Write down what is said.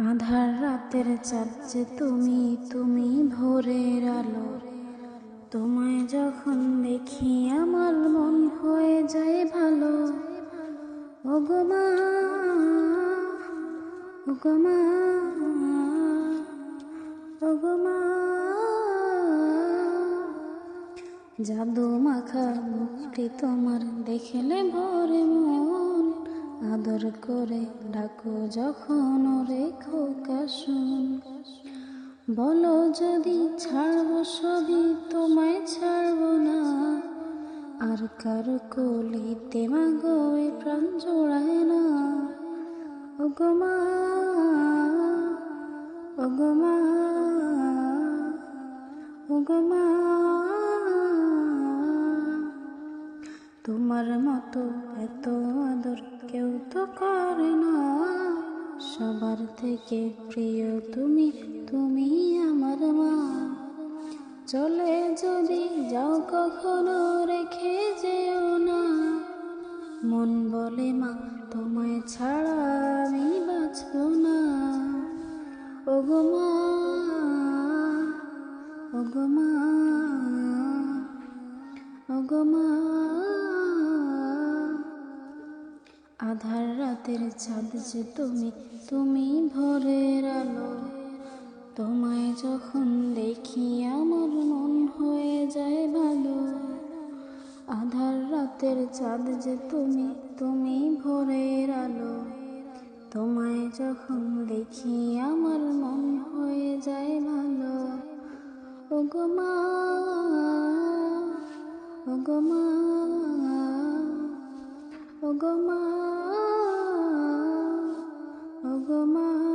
আধার রাতের চাঁদ যে তুমি, তুমি ভোরের আলো। তোমায় যখন দেখি আমার মন হয়ে যায় ভালো। ওগো মা, ওগো মা, ওগো মা, জাদু মাখা মুখটি তোমার দেখলে ভরে মন। আদর করে ডাকো যখন ওরে খোকা শুন। বলো যদি ছাড়বো সবই তোমায় ছাড়বো না। আর কারো কোলেতে মাগো এ প্রাণ জোড়ায় না। ওগো মা, ওগো মা, ওগো মা, তোমার মতো এত আদর কেউ তো করে না। সবার থেকে প্রিয় তুমি, তুমি আমার মা। চলে যদি যাও কখনো রেখে যেও না। মন বলে মা তোমায় ছাড়া আমি বাঁচব না। ওগো মা, ওগো মা, ওগো মা, আধার রাতের চাঁদ যে তুমি, তুমি ভোরের আলো। তোমায় যখন দেখি আমার মন হয়ে যায় ভালো। আধার রাতের চাঁদ যে তুমি, তুমি ভোরের আলো। তোমায় যখন দেখি আমার মন হয়ে যায় ভালো। ওগো মা, ওগো মা, ওগো মা, ওগো মা।